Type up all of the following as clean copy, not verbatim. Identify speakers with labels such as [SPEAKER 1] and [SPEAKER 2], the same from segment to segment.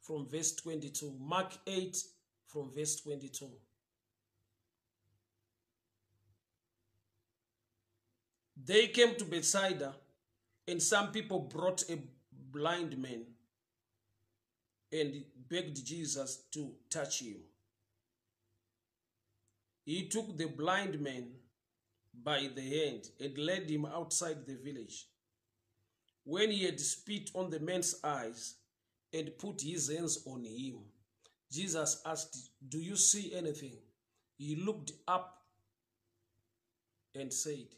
[SPEAKER 1] from verse 22. Mark 8 from verse 22. They came to Bethsaida, and some people brought a blind man and begged Jesus to touch him. He took the blind man by the hand and led him outside the village. When he had spit on the man's eyes and put his hands on him, Jesus asked, "Do you see anything?" He looked up and said,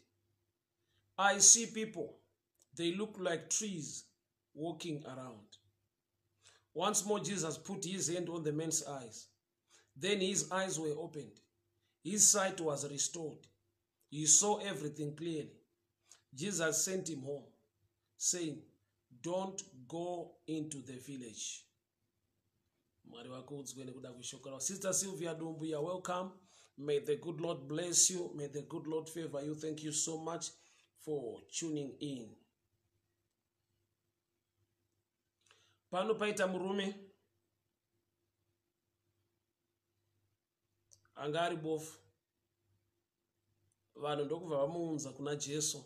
[SPEAKER 1] "I see people. They look like trees walking around." Once more Jesus put his hand on the man's eyes. Then his eyes were opened. His sight was restored. He saw everything clearly. Jesus sent him home, saying, "Don't go into the village." Sister Sylvia Dumbu, you are welcome. May the good Lord bless you. May the good Lord favor you. Thank you so much for tuning in. Pano paita murume angari bofu vanhu ndokubva vamuunza kuna Jesu.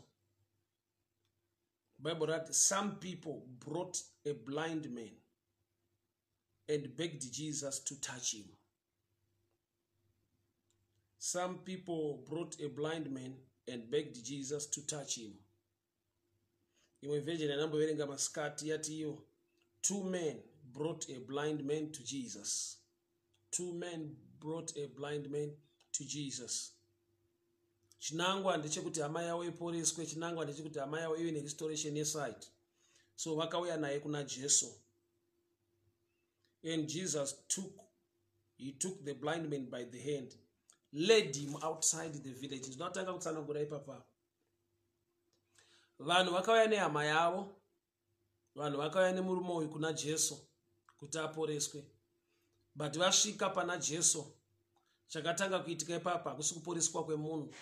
[SPEAKER 1] Bible that some people brought a blind man and begged Jesus to touch him. Some people brought a blind man and begged Jesus to touch him. Imwe version yanamboverenga masikati yati iyo, 2 men brought a blind man to Jesus. 2 men brought a blind man to Jesus. Chinangwa ndechekuti hama yawo iporeswe, chinangwa ndechekuti hama yawo ive nerestoration yesight. So vakauya naye kuna Jesu. And Jesus took the blind man by the hand, led him outside the village. Ndinotanga kutsanangura ipapa. Vanhu vakauya nehama yavo, vanhu vakauya nemurume uyu kuna Jesu kuti aporeswe. But vasvika pana Jesu, chakatanga kuitika ipapa hakusi kuporeswa kwemunhu,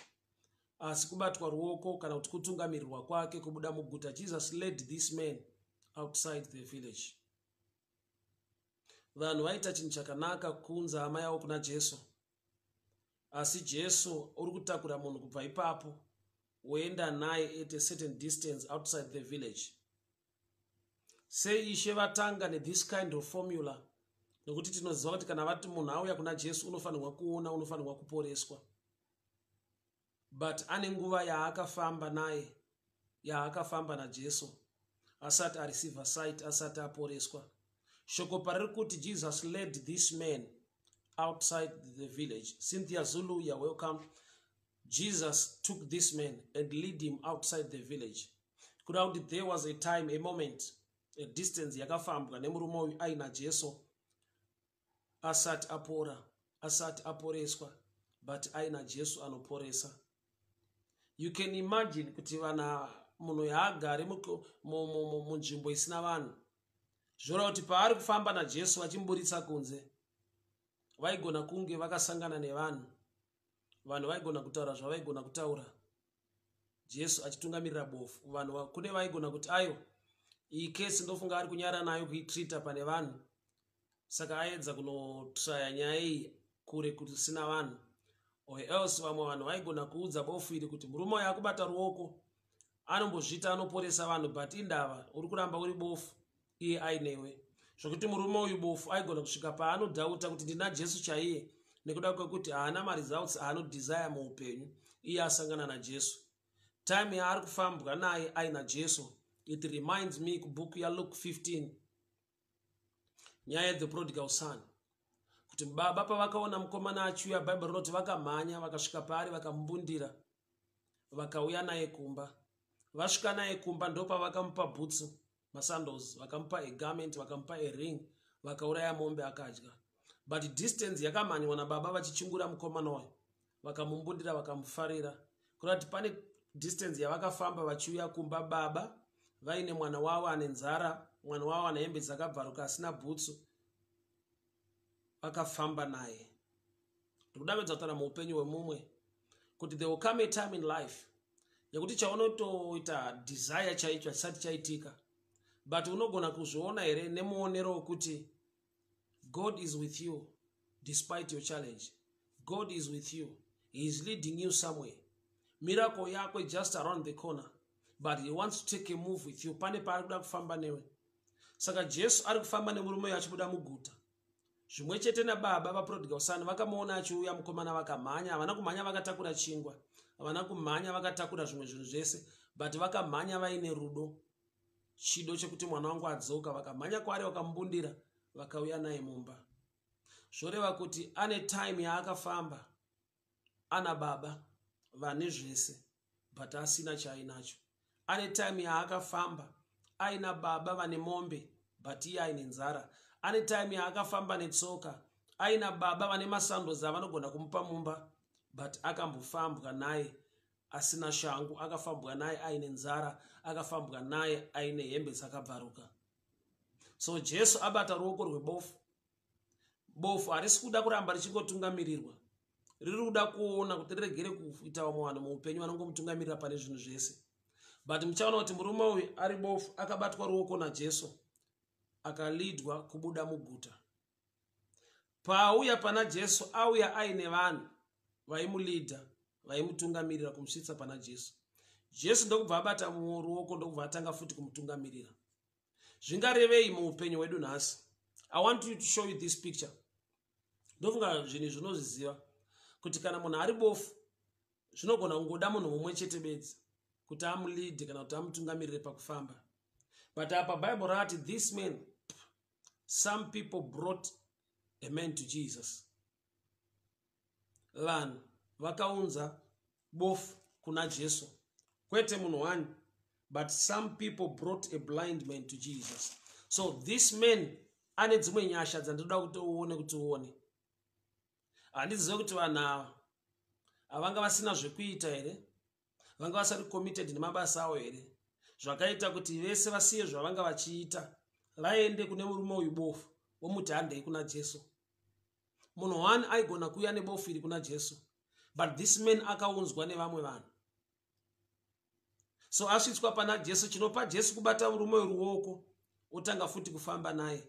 [SPEAKER 1] asi kubatwa ruoko kana kuti kutungamirirwa kwake kubuda muguta. Jesus led this man outside the village. Vanhu vaita chinhu chakanaka kuunza hama yavo kuna Jesu, asi Jesu uri kutakura munhu kubva ipapo woenda naye at a certain distance outside the village. Sei Ishe vatanga this kind of formula, nokuti tinoziva kuti kana vati munhu auya kuna Jesu unofanirwa kuona, unofanirwa kuporeswa. But ane nguva yaakafamba naye, yaakafamba naJesu asati areceive sight, asati aporeswa. Shoko pariri kuti Jesus led this man outside the village. Cynthia Zulu, you are welcome. Jesus took this man and led him outside the village. Kuda there was a time, a moment, a distance yakafambwa nemurume uyu aina Jesu asati apora, asati aporeswa, but aina Jesu anoporesa. You can imagine kuti vana munhu yaagare munzvimbo isina vanhu, zvora kuti paari kufamba naJesu vachimburitsa kunze, vaigona kunge vakasangana nevanhu, vanhu vaigona kutaura zvavaigona kutaura, Jesu achitungamirira bofu. Vanhu kune vaigona kuti ayo iyi kesi ndofunga ari kunyara nayo kuitrita pane vanhu, saka aedza kunotraya nyaya iyi kure kuti sina vanhu. Or else vamwe vanhu vaigona kuudza bofu iri kuti murume uyu akubata ruoko anombozvita anoporesa vanhu, but indava uri kuramba uri bofu iye ainewe. Zvokuti murume uyu bofu aigona kusvika paanodhauta kuti ndina Jesu chaiye, nekuda kwekuti haana maresults aanodesire muupenyu iye asangana naJesu. Time yaari kufambwa naye aina Jesu, it reminds me kubhuku yaLuke 15, nyaya the prodigal son, kuti baba pavakaona mukomana achiuya, Bible rinoti vakamhanya vakasvika paari vakamumbundira vakauya naye kumba. Vasvika naye kumba ndopavakamupa bhutsu, masandals, vakamupa a garment, vakamupa a ring, vakauraya mombe akadya. But distance yakamhanywa nababa vachichingura mukomana uyu, vakamumbundira vakamufarira. Kurati pane distance yavakafamba vachiuya kumba, baba vaine mwana wavo ane nzara, mwana wavo ane hembe dzakabvaruka asina bhutsu, vakafamba naye. Ndikudavedza kutaura muupenyu hwemumwe kuti there will come a time in life yekuti chaunotoita desire chaicho chisati chaitika, but unogona kuzviona here nemuonero wekuti God is with you despite your challenge. God is with you. He is leading you somewhere. Miracle yako is just around the corner, but he wants to take a move with you. Pane paari kuda kufamba newe. Saka Jesu ari kufamba nemurume uyu achibuda muguta. Zvimwe chete nababa vaprodigal son vakamuona achiuya mukomana vakamhanya. Havana kumhanya vakatakura chingwa, havana kumhanya vakatakura zvimwe zvinhu zvese, but vakamhanya vaine rudo, chido chekuti mwana wangu adzoka. Vakamhanya kwaari vakamubundira, vakauya naye mumba. Zvoreva kuti ane time yaakafamba ana baba vane zvese, but asina chaainacho. Ane time yaakafamba aina baba vane mombe, but iye aine nzara. Ane time yaakafamba netsoka aina baba vane masandozi avanogona kumupa mumba, but akambofambwa naye asina shangu, akafambwa naye aine nzara, akafambwa naye aine hembe dzakabvaruka. So Jesu abata ruoko rwebofu. Bofu harisi kuda kuramba richingotungamirirwa, riri kuda kuona kuti riregere kuita vamwe vanhu muupenyu vanongomutungamirira pane zvinhu zvese. But muchaona kuti murume uyu ari bofu akabatwa ruoko naJesu akalidwa kubuda muguta. Pauya pana Jesu auya aine vanhu vaimulidha, vaimutungamirira kumusvitsa pana Jesu. Jesu ndokubva abata ruoko ndokubva atanga futi kumutungamirira. Zvingarevei muupenyu hwedu nhasi? I want you to show you this picture. Ndofunga zvinhu zvinozviziva kuti kana munhu ari bofu zvinogona kungoda munhu mumwe chete bedzi kuti amulidhe kana kuti amutungamirire pakufamba. But apa Bible rati this man, some people brought a man to Jesus. Vanhu vakaunza bofu kuna Jesu. Kwete munhu wani, but some people brought a blind man to Jesus. So this man ane dzimwe nyasha dzandoda kuti uone kuti uone. Handizive kuti vanhu ava havanga vasina zvekuita here, vanga vasari committed nemabasa avo here, zvakaita kuti vese vasiye zvavanga vachiita vaende kune murume uyu bofu vomuti handei kuna Jesu. Munhu wani aigona kuuya nebofu iri kuna Jesu, but this man akaunzwa nevamwe vanhu. So asvitswa pana Jesu, chinopa Jesu kubata murume uyu ruoko otanga futi kufamba naye.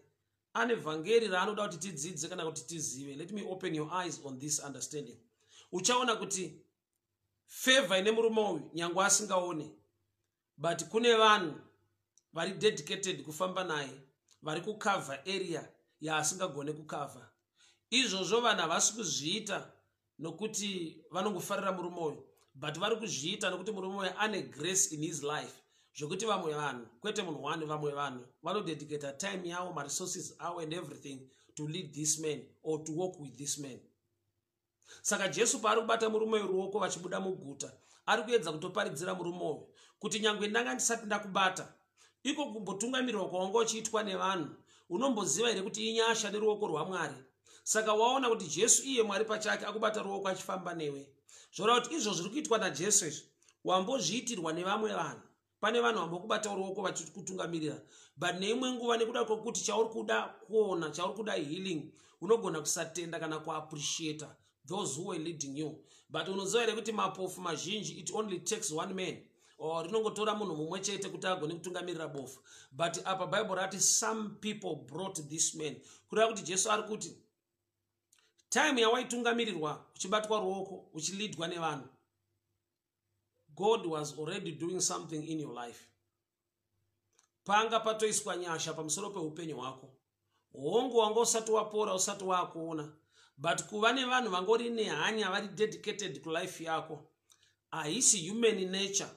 [SPEAKER 1] Ane vhangeri raanoda kuti tidzidze kana kuti tizive. Let me open your eyes on this understanding. Uchaona kuti favor ine murume uyu nyangwe asingaone, but kune vanhu vari dedicated kufamba naye, vari kukavha area yaasingagone kukavha. Izvozvo vanhu havasi kuzviita nokuti vanongofarira murume uyu, but vari kuzviita nokuti murume uyu ane grace in his life. Zvokuti vamwe vanhu, kwete munhu wani, vamwe vanhu vanodedicate time yavo, resources avo and everything to lead this man or to walk with this man. Saka Jesu paari kubata murume uyu ruoko vachibuda muguta, ari kuedza kutoparidzira murume uyu kuti nyangwe ndanga ndisati ndakubata, iko kumbotungamirwa kwawanga uchiitwa nevanhu, unomboziva here kuti inyasha neruoko rwaMwari. Saka waona kuti Jesu iye Mwari pachake akubata ruoko achifamba newe. Zvoreva kuti izvo zviri kuitwa naJesu izvi wambozviitirwa nevamwe vanhu. Pane vanhu vambokubata ruoko vachikutungamirira, but neimwe nguva nekuda kwokuti chauri kuda kuona, chauri kuda healing, unogona kusatenda kana kuappreciate those who were leading you. But unoziva here kuti mapofu mazhinji it only takes one man, or rinongotora munhu mumwe chete kuti agone kutungamirira bofu. But apa Bible rati some people brought this man. Kureva kuti Jesu ari kuti time yawaitungamirirwa uchibatwa ruoko uchilidwa nevanhu, God was already doing something in your life. Panga patoiswa nyasha pamusoro peupenyu hwako. Hongu wanga usati wapora, usati wakuona, but kuva nevanhu vangori nehanya vari dedicated to life yako, haisi human nature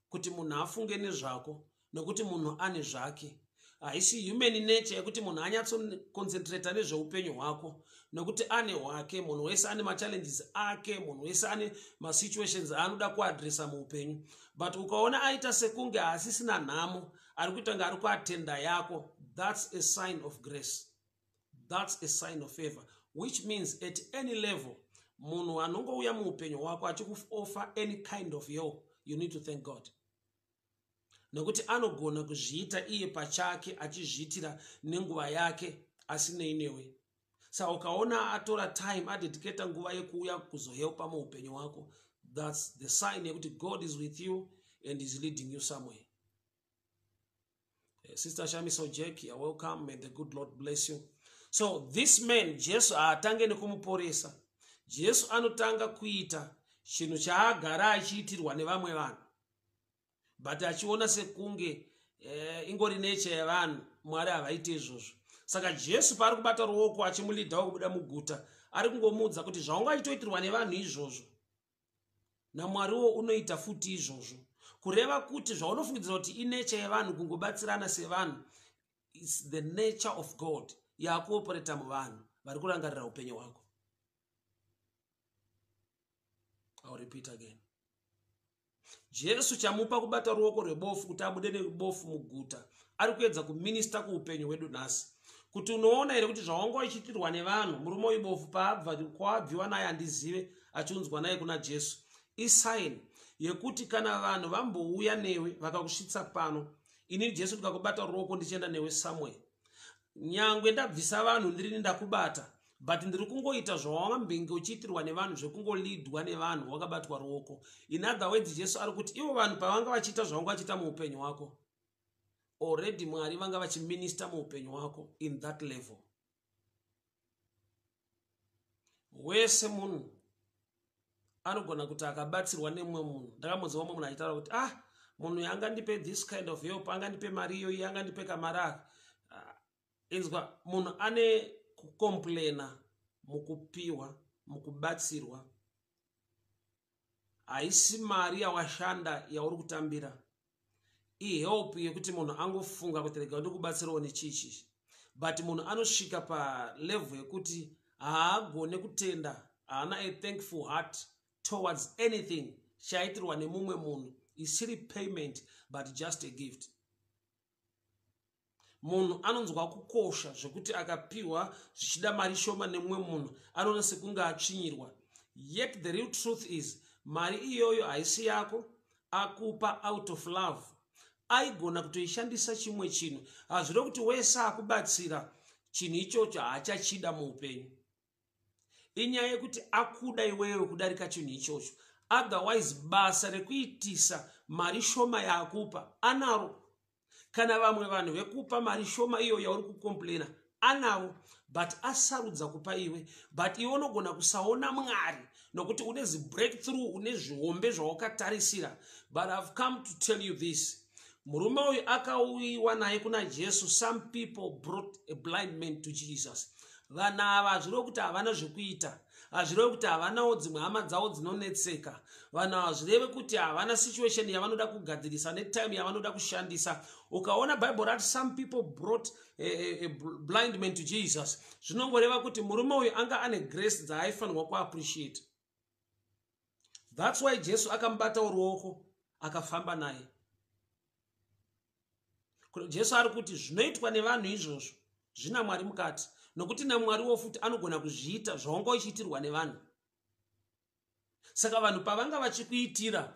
[SPEAKER 1] kuti munhu afunge nezvako nokuti munhu ane zvake. Haisi human nature yekuti munhu anyatsoconcentrate nezveupenyu hwako nokuti ane hwake. Munhu wese ane machallenges ake, munhu wese ane masituations aanoda kuadresa muupenyu. But ukaona aita sekunge asisina nhamo, ari kutanga ari kuatenda yako, that's a sign of grace. That's a sign of favor, which means at any level, munhu anongouya muupenyu hwako achikuoffer any kind of help, you need to thank God. Nokuti anogona kuzviita iye pachake achizviitira nenguva yake asinei newe. Saka ukaona atora time adedicate nguva yekuuya kuzohelpa muupenyu hwako, that's the sign yekuti God is with you and is leading you somewhere. Sister Shami Sojek, you're welcome. May the good Lord bless you. So this man, Jesu haatange nekumuporesa. Jesu anotanga kuita chinhu chaagara achiitirwa nevamwe vanhu, but achiona sekunge ingori nature yavanhu, Mwari havaiti izvozvo. Saka Jesu paari kubata ruoko achimulidhawo kubuda muguta, ari kungomuudza kuti zvaungachitoitirwa nevanhu izvozvo, naMwariwo unoita futi izvozvo. Kureva kuti zvaunofungidzira kuti inature yevanhu kungobatsirana sevanhu, it's the nature of God yakuoperata muvanhu vari kurangarira upenyu hwako. I'll repeat again. Jesu chamupa kubata ruoko rwebofu kuti abude nerubofu muguta, ari kuedza kuminista kuupenyu hwedu nhasi. Kuti unoona here kuti zvaunga ichiitirwa nevanhu, murume uibofu paabva kwaabviwa naye handizive achiunzwa naye kuna Jesu, isaini yekuti kana vanhu vambouya newe vakakusvitsa pano, inini Jesu ndikakubata ruoko ndichienda newe somewhere, nyangwe ndabvisa vanhu ndirini ndakubata, but ndiri kungoita zvawangambenge uchiitirwa nevanhu, zvekungolidwa nevanhu wakabatwa ruoko. In other words, Jesu ari kuti ivo vanhu pavanga vachiita zvawanga vachiita muupenyu hwako, already Mwari vanga vachiminista muupenyu hwako in that level. Wese munhu anogona kuti akabatsirwa nemumwe munhu, ndakamuudza mumwe munhu achitaura kuti munhu yangandipe this kind of help, angandipe mari iyo, iye angandipe kamari aka. Inzwa, munhu ane kukomplaina mukupiwa, mukubatsirwa, haisi mari yawashanda yauri kutambira, ihelp yekuti munhu angofunga kuti rega ndikubatsirawo nechichi. But munhu anosvika palevel yekuti haagone kutenda, haana a thankful heart towards anything chaitirwa nemumwe munhu, isiri payment but just a gift. Munhu anonzwa kukosha zvekuti akapiwa zvichida mari shoma nemumwe munhu anoona sekunge atsvinyirwa. Yet the real truth is, mari iyoyo haisi yako, akupa out of love. Aigona kutoishandisa chimwe chinhu, hazvire kuti wese akubatsira chinhu ichocho haachachida muupenyu. Inyaya yekuti akuda iwewe kudarika chinhu ichocho. Otherwise basa rekuitisa mari shoma yaakupa anaro. Kana vamwe vanhu vekupa mari shoma iyo yauri kukomplaina anavo, but asarudza kupa iwe, but iwe unogona kusaona Mwari nokuti une zibreakthrough, une zvihombe zvawakatarisira. But I've come to tell you this. Murume uyu akauyiwa naye kuna Jesu. Some people brought a blind man to Jesus. Vanhu ava hazvire kuti havana zvekuita, hazvireve kuti havanawo dzimwe hama dzavo dzinonetseka, vanhu hazvireve kuti havana situation yavanoda kugadzirisa netime yavanoda kushandisa. Ukaona Bible rati some people brought a blind man to Jesus, zvinongoreva kuti murume uyu anga ane grace dzaaifanirwa kuappreciate. That's why Jesu akamubata ruoko akafamba naye. Jesu ari kuti zvinoitwa nevanhu izvozvo zvina Mwari mukati, nokuti naMwariwo futi anogona kuzviita zvawanga uchiitirwa nevanhu. Saka vanhu pavanga vachikuitira,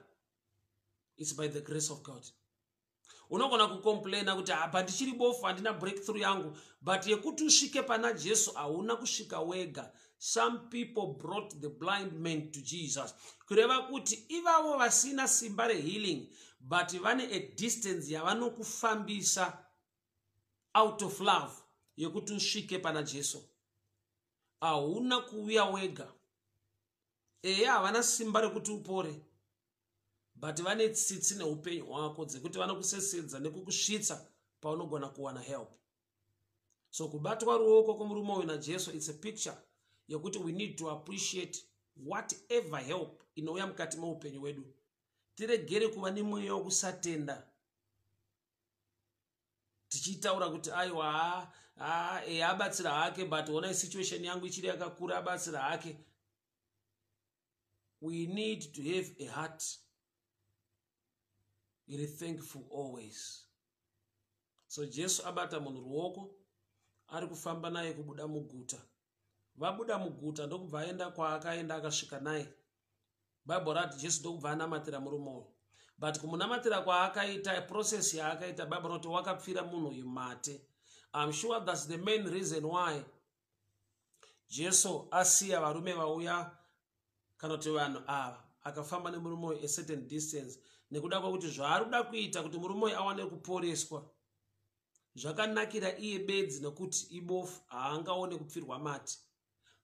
[SPEAKER 1] it's by the grace of God. Unogona kukomplaina kuti apa ndichiri bofu, handina breakthrough yangu, but yekuti usvike pana Jesu hauna kusvika wega. Some people brought the blind man to Jesus. Kureva kuti ivavo vasina simba rehealing, but vane a distance yavanokufambisa out of love yekuti usvike pana Jesu. Hauna kuuya wega. Eya havana simba rekuti upore, but vane tsitsi neupenyu hwako dzekuti vanokusesedza nekukusvitsa paunogona kuwana help. So kubatwa ruoko kwomurume uyu naJesu, it's a picture yekuti we need to appreciate whatever help inouya mukati meupenyu hwedu. Tiregere kuva nemweya wokusatenda, tichitaura kuti aiwa abatsira hake, but ona situation yangu ichiri yakakura, abatsira hake. We need to have a heart very thankful always. So Jesu abata munhu ruoko, ari kufamba naye kubuda muguta. Vabuda muguta ndokubva aenda kwaakaenda akasvika naye. Bible rati Jesu ndokubva anamatira murume uyu. But kumunamatira kwaakaita, process yaakaita, Bible rati wakapfira munhu uyu mate. I'm sure that's the main reason why Jesu asiya varume vauya kana kuti vanhu ava akafamba nemurume uyu a certain distance, nekuda kwokuti zvaari kuda kuita kuti murume uyu awane kuporeswa zvakanakira iye bedzi nekuti ibofu haangaone kupfirwa mati.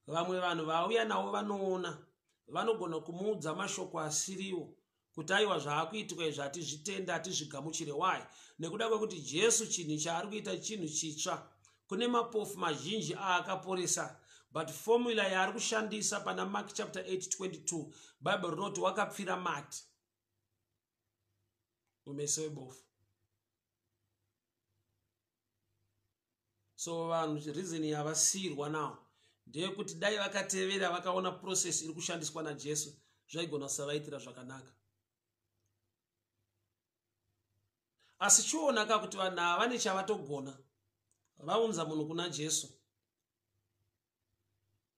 [SPEAKER 1] Vamwe vanhu vauya navo vanoona vanogona kumuudza mashoko asiriwo kuti aiwa zvaakuitwa izvi hatizvitenda hatizvigamuchire. Why? Nekuda kwekuti Jesu chinhu chaari kuita chinhu chitsva. Kune mapofu mazhinji aakaporesa, but formula yaari kushandisa pana Mark chapter 8:22 Bible rinoti wakapfira mati mumeso webofu. So vanhu reason yavasiyirwa nawo ndeyekuti dai vakatevera vakaona process iri kushandiswa naJesu zvaigona kusavaitira zvakanaka. Asi chionaka kuti vanhu ava vane chavatogona. Vaunza munhu kuna Jesu,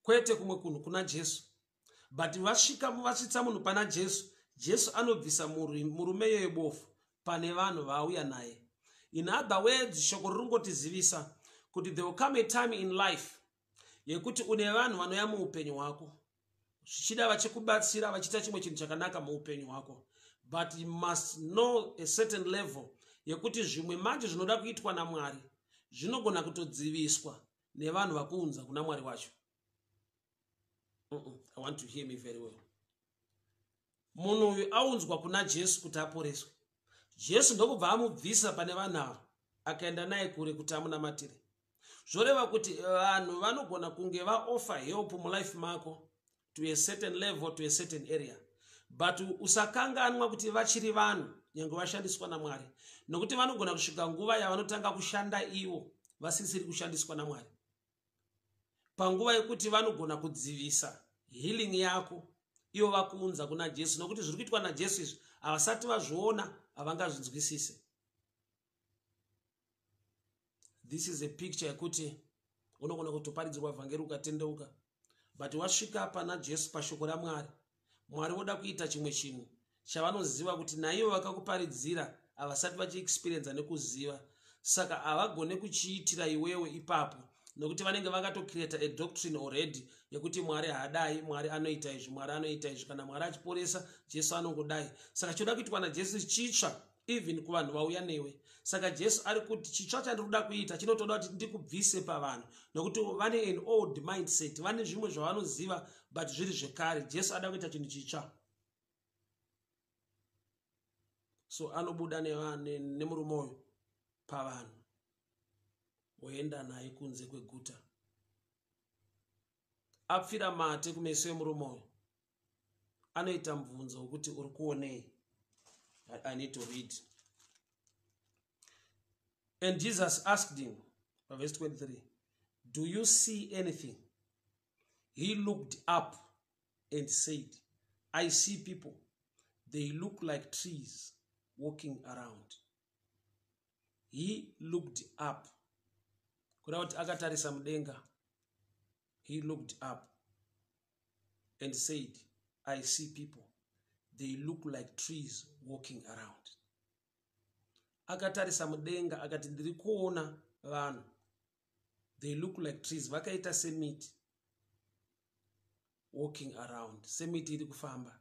[SPEAKER 1] kwete kumwe kunhu kuna Jesu, but vasvitsa munhu pana Jesu, Jesu anobvisa murume yebofu pane vanhu vauya naye. In other words, shoko ringotizivisa kuti there will come a time in life yekuti une vanhu vanoya muupenyu hwako zvichida vachikubatsira vachiita chimwe chinhu chakanaka muupenyu hwako, but you must know a certain level yekuti zvimwe manje zvinoda kuitwa naMwari zvinogona kutodziviswa nevanhu vakuunza kuna Mwari wacho. I want to hear me very well. Munhu uyu aunzwa kuna Jesu kuti aporeswe. Jesu ndokubva amubvisa pane vanhu ava akaenda naye kure kuti amunamatire. Zvoreva kuti vanhu vanogona kunge vaoffer help mulife mako to a certain level, to a certain area, but usakanganwa kuti vachiri vanhu nyange vashandiswa naMwari, nokuti vanogona kusvika nguva yavanotanga kushanda ivo vasisiri kushandiswa naMwari. Panguva yekuti vanogona kudzivisa healing yako ivo vakuunza kuna Jesu, nokuti zviri kuitwa naJesu izvi havasati vazviona havangazvinzwisise. This is a picture yekuti unogona kutoparidzirwa vhangeri ukatendeuka, but wasvika pana Jesu pashoko raMwari, Mwari oda kuita chimwe chinhu chavanoziva kuti naivo vakakuparidzira havasati vachiexperience nekuziva, saka havagone kuchiitira iwewe ipapo, nokuti vanenge vakatocreata a doctrine already yekuti Mwari haadai, Mwari anoita izvi, Mwari anoita izvi, kana Mwari achiporesa Jesu anongodai. Saka choda kuitwa naJesu chitsva even kuvanhu vauya newe. Saka Jesu ari kuti chitsva chandinoda kuita chinotoda kuti ndikubvise pavanhu, nokuti vane an old mindset, vane zvimwe zvavanoziva but zviri zvekare. Jesu ada kuita chinhu chitsva, so anobuda nemurume uyu pavanhu oenda naye kunze kweguta. Apfira mate kumeso emurume uyu, anoita mubvunzo wekuti uri kuonei. I need to read. And Jesus asked him, verse 23, do you see anything? He looked up and said, I see people. They look like trees walking around. He looked up. Kurauti akatarisa mudenga. He looked up and said, I see people. They look like trees walking around. Akatarisa mudenga akati ndiri kuona vanhu. They look like trees. Vakaita semiti walking around. Semiti iri kufamba.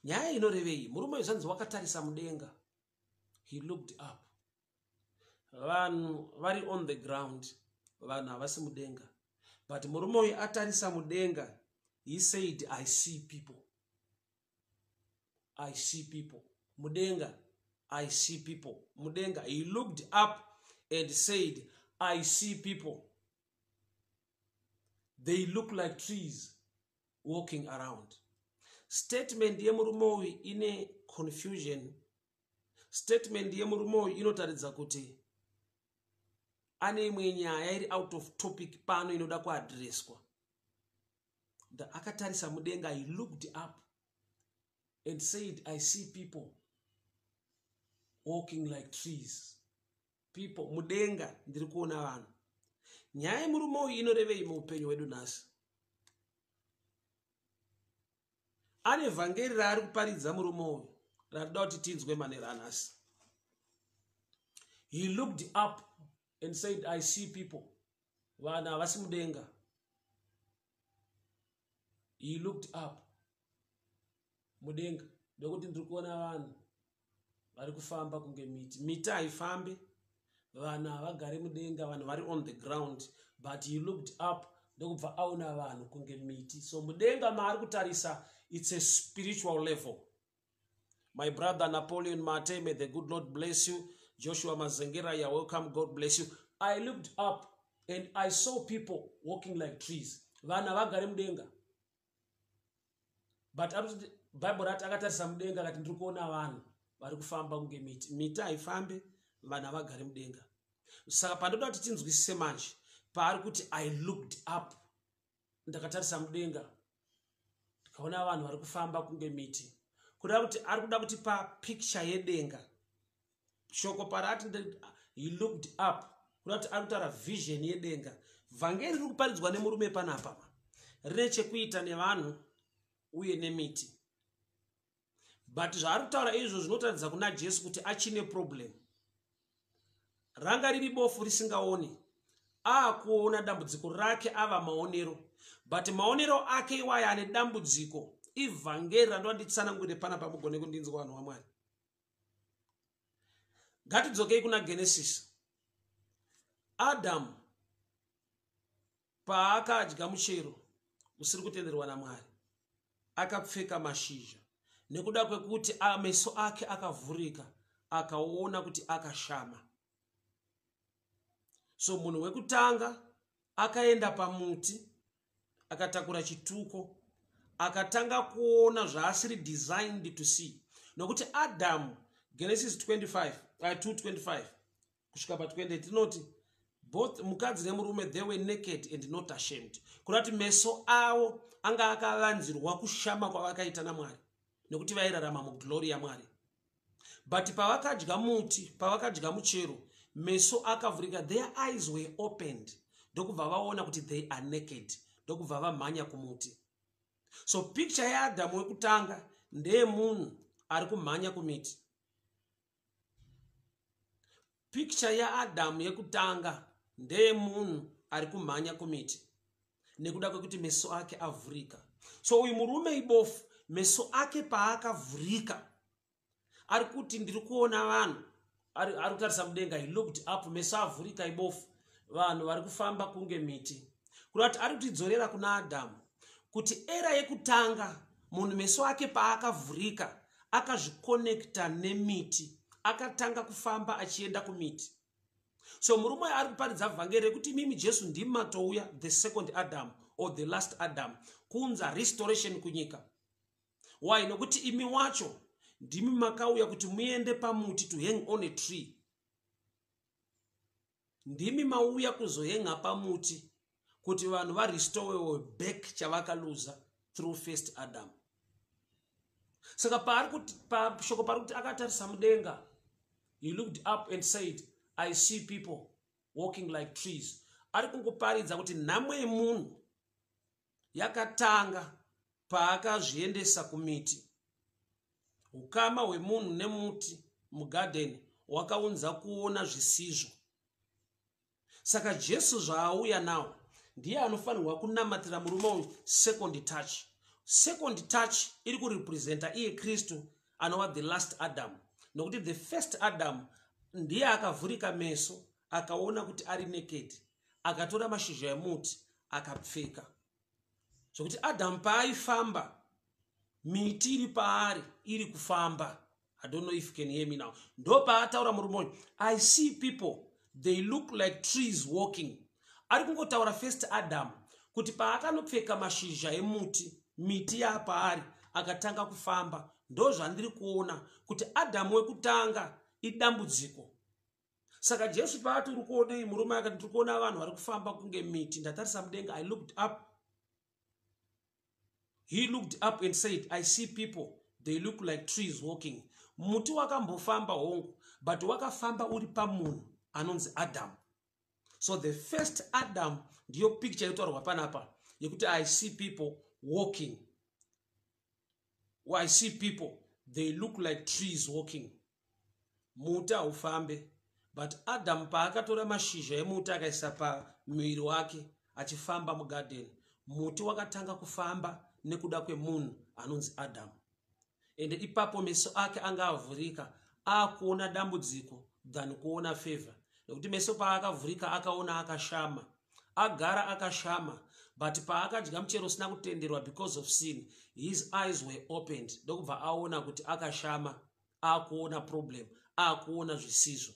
[SPEAKER 1] Nyaya inorevei? Murume uyu zvanzi wakatarisa mudenga. He looked up. Vanhu vari on the ground. Vanhu havasi mudenga. But murume uyu atarisa mudenga. He said, I see people. I see people. Mudenga, I see people. Mudenga, he looked up and said, I see people. They look like trees walking around. Statement ye murume uyu ine confusion. Statement ye murume uyu inotaridza kuti ane imwe nyaya iri out of topic pano inoda kuadreswa. Akatarisa mudenga, he looked up and said, I see people walking like trees. People, mudenga, ndiri kuona vanhu. Nyaya murume uyu inorevei muupenyu hwedu nhasi? Ane vhangeri raari kuparidza murume uyu ratinoda kuti tinzwe manera nhasi. He looked up and said, I see people. Vanhu havasi mudenga. He looked up. Mudenga, ndokuti ndiri kuona vanhu vari kufamba kunge miti. Miti haifambi, vanhu havagari mudenga, vanhu vari on the ground, but he looked up ndokubva aona vanhu kunge miti. So mudenga maari kutarisa, it's a spiritual level. My brother Napoleon Mate, may the good Lord bless you. Joshua Mazengera, you're welcome, God bless you. I looked up and I saw people walking like trees. Vanhu havagari mudenga, but Bible rati akatarisa mudenga akati ndiri kuona vanhu vari kufamba kunge miti. Miti haifambe, vanhu havagari mudenga. Saka pandoda kuti tinzwisise manje, paari kuti I looked up, ndakatarisa mudenga ndikaona vanhu vari kufamba kunge miti, kuda kuti ari kuda kuti picture yedenga, shoko parati he looked up, kuda kuti ari kutaura vision yedenga. Vhangeri riri kuparidzwa nemurume panapa rine chekuita nevanhu uye nemiti, but zvaari kutaura izvo zvinotaridza kuna Jesu kuti achine problem. Ranga riri bofu risingaoni, akuona dambudziko rake ava maonero, but maonero ake iwaya ane dambudziko. Ivhangeri randoditsanangure panapa mugone kundinzwa vanhu vaMwari. Ngatidzokei kuna Genesis. Adamu paakadya muchero usiri kutenderwa naMwari, akapfeka mashizha nekuda kwekuti meso ake akavhurika, akaona kuti akashama. So munhu wekutanga akaenda pamuti, akatakura chituko, akatanga kuona zvaasiri designed to see. Nokuti Adamu, Genesis 2:25 kusvika pa20 tinoti both mukadzi nemurume they were naked and not ashamed. Kurati meso avo anga akavanzirwa kushama kwavakaita naMwari nekuti vairarama muglory yaMwari. But pavakadya muti, pavakadya muchero, meso akavhurika, their eyes were opened, ndokubva vaona kuti they are naked, ndokubva vamhanya kumuti. So picture yaAdamu wekutanga ndeye munhu ari kumhanya kumiti. Picture yaAdamu yekutanga ndeye munhu ari kumhanya kumiti nekuda kwekuti meso ake avhurika. So uyu murume ibofu, meso ake paakavhurika, ari kuti ndiri kuona vanhu, ari kutarisa mudenga, he looked up, meso avhurika ibofu, vanhu vari kufamba kunge miti. Kurati ari kutidzorera kuna Adamu kuti era yekutanga munhu meso ake paakavhurika akazvikonekta nemiti, akatanga kufamba achienda kumiti. So murume ari kuparidza vhangeri rekuti mimi Jesu ndimi matouya, the second Adam or the last Adam, kunza restoration kunyika. Why? Nokuti imi wacho ndimi makauya kuti muende pamuti, to hang on a tree. Ndimi mauya kuzohenga pamuti kuti vanhu varestore back chavakaluza through first Adam. Saka shoko pari kuti akatarisa mudenga, he looked up and said, I see people walking like trees. Ari kungoparidza kuti nhamo yemunhu yakatanga paakazviendesa kumiti. Ukama hwemunhu nemuti mugarden wakaunza kuona zvisizvo. Saka Jesu zvaauya nawo ndiye anofanirwa kunamatira murume uyu second touch. Second touch iri kurepresenta iye Kristu anova the last Adam. Nokuti the first Adam ndiye akavhurika meso, akaona kuti ari naked, akatora mashizha emuti akapfeka. Zvokuti Adam paaifamba, miti iri paari iri kufamba. I don't know if you can hear me now. Ndo paataura murume uyu, I see people, they look like trees walking. Ari kungotaura first Adam kuti paakanopfeka mashizha emuti, miti yapaari, akatanga kufamba. Ndo zvandiri kuona kuti Adamu wekutanga idambudziko. Saka Jesu paati uri kuona murume akati ndiri kuona vanhu vari kufamba kunge miti, ndatarisa mudenga, I looked up. He looked up and said, I see people, they look like trees walking. Muti wakambofamba hongu, but wakafamba uri pamunhu anonzi Adam. So the first Adam ndiyo picture yotaurwa panapa yekuti I see people walking. I see people, they look like trees walking. Muti haufambe, but Adam paakatora mashizha emuti akaisa pamuviri wake achifamba mugarden, muti wakatanga kufamba nekuda kwemunhu anonzi Adam. Ende ipapo meso ake anga avhurika, akuona dambudziko than kuona favor. nekuti meso paakavhurika akaona akashama, agara akashama. But paakadya muchero usina kutenderwa because of sin, his eyes were opened. Ndokubva aona kuti akashama, akuona problem, akuona zvisizvo.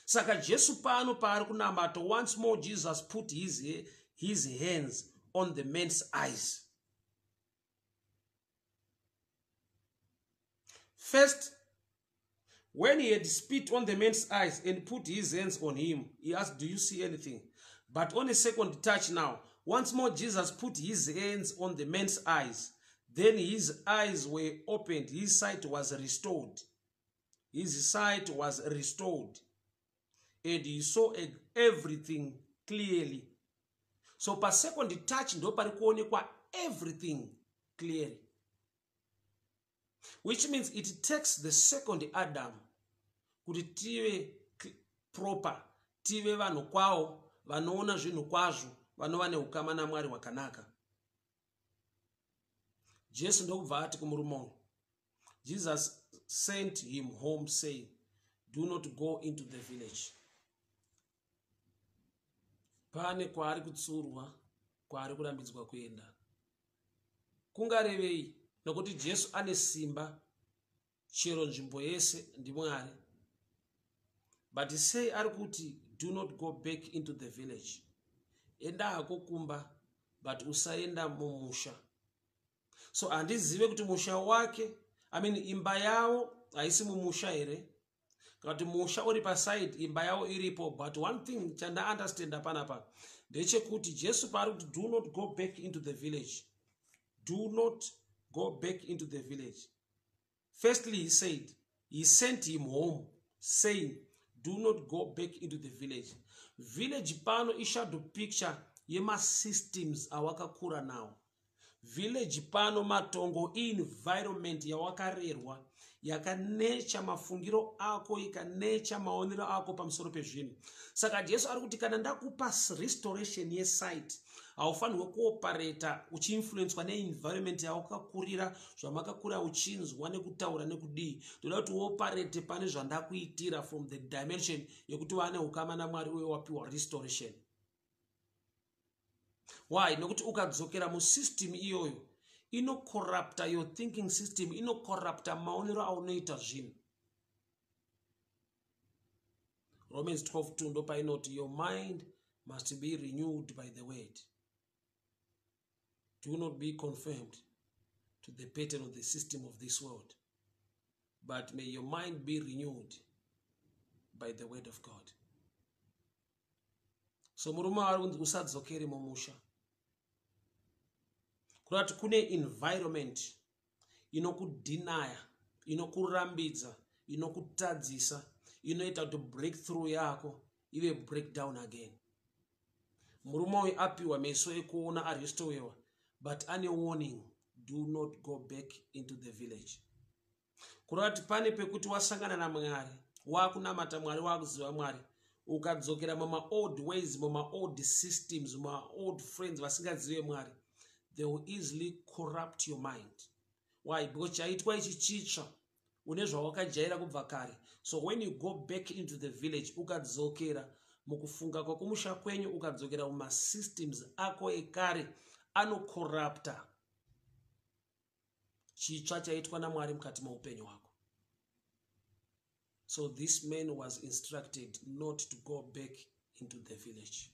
[SPEAKER 1] Saka Jesu pano paari kunamata, once more Jesus put his hands on the man's eyes. First, when he had spit on the man's eyes and put his hands on him, he asked, do you see anything? But on a second touch now, once more Jesus put his hands on the man's eyes. Then his eyes were opened. His sight was restored. His sight was restored. And he saw everything clearly. So per second touch ndo pari kuonekwa everything clearly. Which means it takes the second Adam kuti tive proper, tive vanhu kwavo, vanoona zvinhu kwazvo, vanova neukama naMwari wakanaka. Jesu ndokubva ati kumurume, Jesus sent him home saying, do not go into the village. Pane kwaari kutsurwa, kwaari kurambidzwa kuenda. Kungarevei, nokuti Jesu ane simba, chero nzvimbo yese ndiMwari. But say ari kuti, do not go back into the village. Enda hako kumba, but usaenda mumusha. So handizive kuti musha wake, imba yavo haisi mumusha here. Kuti musha uri paside, imba yavo iripo. But one thing chanda understand panapa, ndechekuti Jesu pari kuti do not go back into the village. Do not go back into the village. Firstly, he said, he sent him home, saying, do not go back into the village. Village pano ishado picture yema systems awakakura now. Village pano matongo environment yawakarerwa, yakanecha mafungiro ako, yakanecha maonero ako pamusoro pezvinhu. Saka Jesu ari kuti kana ndakupa restoration yesight, haufanirwe kuoperata uchiinfluencwa neenvironment yawakakurira, zvamakakura uchinzwa nekutaura nekudii. Toda kuti uoperate pane zvandakuitira from the dimension yekuti vane ukama naMwari uye wapiwa restoration. Why? Nokuti ukadzokera musystem iyoyo, inocorrupta your thinking system, inocorrupta maonero aunoita zvinhu. Romans 12:2 ndo painoti, your mind must be renewed by the word. Do not be conformed to the pattern of the system of this world, but may your mind be renewed by the word of God. So murume ari kunzi usadzokere mumusha. Kurati kune environment inokudinaya, inokurambidza, inokutadzisa, inoita kuti breakthrough yako ive breakdown again. Murume uyu apiwa meso ekuona arestorewa, but ane warning, do not go back into the village. Kurati pane pekuti wasangana naMwari, wakunamata Mwari, wakuziva Mwari, ukadzokera mama old ways, mama old systems, mama old friends vasingazive Mwari, they will easily corrupt your mind. Why? Because chaitwa ichichicha une zvawakajaira kubva kare. So when you go back into the village, ukadzokera mukufunga kwakumusha kwenyu, ukadzokera muma systems ako ekare, anocorrupta chicha chaitwa naMwari mukati meupenyu hwako. So this man was instructed not to go back into the village.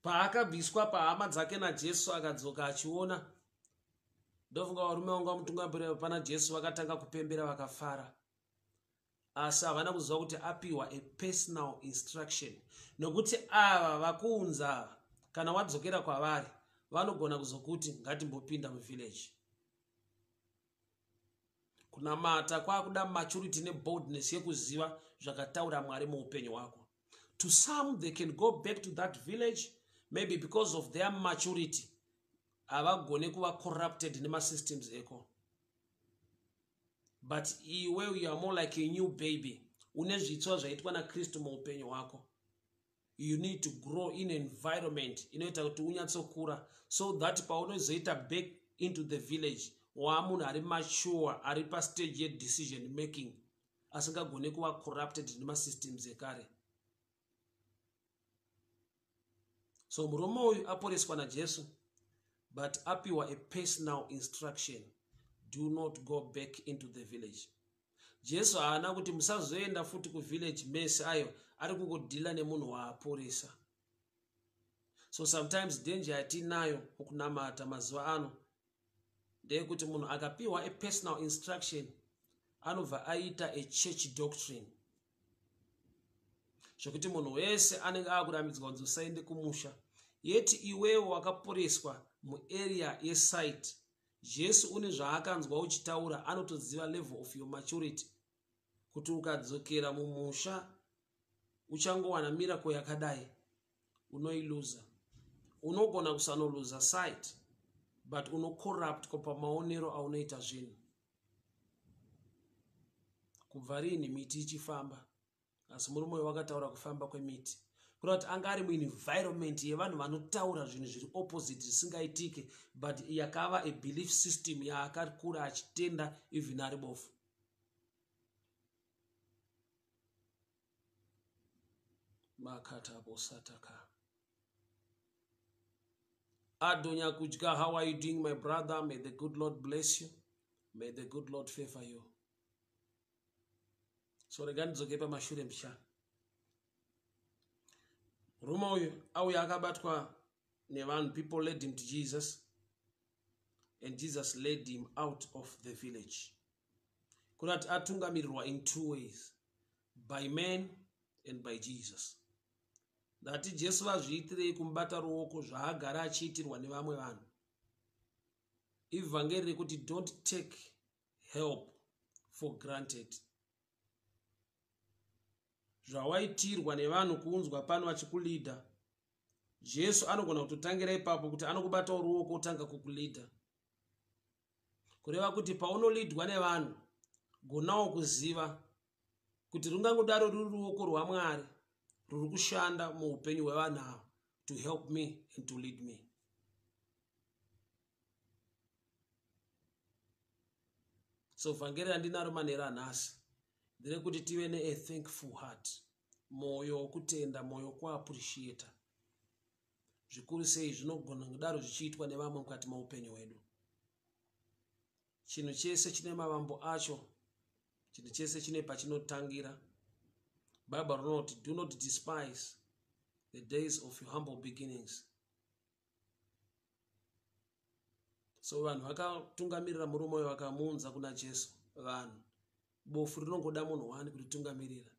[SPEAKER 1] Paakabviswa pahama dzake naJesu akadzoka achiona, ndofunga varume vangu vamutungamirira pana Jesu vakatanga kupembera vakafara. Asi havana kuziva kuti apiwa a personal instruction. Nokuti ava vakuunza kana wadzokera kwavari, vanogona kuzokuti ngatimbopinda muvillage. Kunamata kwakuda maturity neboldness yekuziva zvakataura Mwari muupenyu hwako. To some, they can go back to that village, maybe because of their maturity. Havagone kuva corrupted nema systems eko. But iwe you are more like a new baby. Une zvitsva zvaitwa naKristu muupenyu hwako. You need to grow in an environment inoita kuti unyatsokura, so that paunozoita back into the village, wamunhu ari mature, ari pastage yedecision making, asingagone kuva corrupted nemasystems ekare. So murume uyu aporeswa naJesu, but apiwa a personal instruction: do not go back into the village. Jesu haana kuti musazoenda futi kuvillage mese ayo ari kungodhila nemunhu waaporesa. So sometimes danger yatinayo mukunamata mazuva ano ndeyekuti munhu akapiwa a personal instruction anobva aita a church doctrine, zvokuti munhu wese anenge akurambidzwa kunzi usaende kumusha. Yeti iwewo wakaporeswa muarea yesite, Jesu une zvaakanzwa uchitaura, anotoziva level of your maturity, kuti ukadzokera mumusha uchangowana miracle yakadai unoiluza. Unogona kusanoluza site, but unocorrupt kopa maonero aunoita zvinhu. Kubva rini miti ichifamba? Asi murume wakataura kufamba kwemiti. Kuda kuti anga ari muenvironment yevanhu vanotaura zvinhu zviri opposite zvisingaitike, but yakava a belief system yaakakura achitenda even ari bofu. Makata bosataka. Adonya kujka, how are you doing, my brother? May the good Lord bless you. May the good Lord favor you. So regani zokepa mashure mshana. Murume uyu auya akabatwa nevanhu. People led him to Jesus, and Jesus led him out of the village. Kunati atungamirirwa in two ways: by men and by Jesus. Ndati Jesu vazviitirei kumubata ruoko zvaagara achiitirwa nevamwe vanhu. Ivhangeri rekuti don't take help for granted. Zvawaitirwa nevanhu kuunzwa pano vachikulidha, Jesu anogona kutotangira ipapo kuti anokubata ruoko utanga kukulidha. Kureva kuti paunolidwa nevanhu, gonawo kuziva kuti rungangodaro ruri ruoko rwaMwari ruri kushanda muupenyu hwevanhu ava to help me and to lead me. So vhangeri randinaro manhero anhasi nderekuti tive ne a thankful heart, moyo wokutenda, moyo wokuappreciata. Zvikuru sei zvinogona kudaro zvichiitwa nevamwe mukati meupenyu hwedu. Chinhu chese chine mavambo acho, chinhu chese chine pachinotangira. Bible rinoti, do not despise the days of your humble beginnings. So vanhu vakatungamirira murume uyo vakamuunza kuna Jesu. Vanhu bofu rinongoda munhu wani kuritungamirira.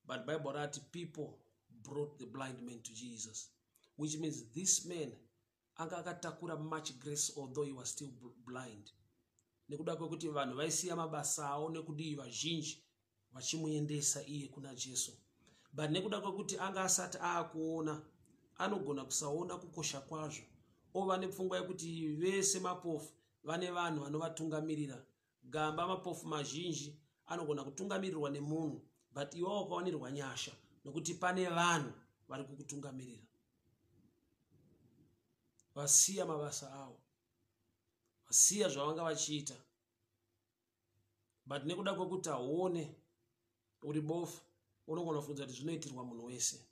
[SPEAKER 1] But Bible rati people brought the blind man to Jesus, which means this man anga akatakura much grace although he was still blind. Nekuda kwekuti vanhu vaisiya mabasa avo nekudii vazhinji vachimuendesa iye kuna Jesu. But nekuda kwekuti anga asati aakuona, anogona kusaona kukosha kwazvo. Ova nepfungwa yekuti vese mapofu vane vanhu vanovatungamirira. Gamba mapofu mazhinji anogona kutungamirirwa nemunhu, but iwe wakawanirwa nyasha nokuti pane vanhu vari kukutungamirira. Vasiya mabasa avo, vasiya zvavanga vachiita, but nekuda kwekuti aone uri bofu, unogona kufunza kuti zvinoitirwa munhu wese.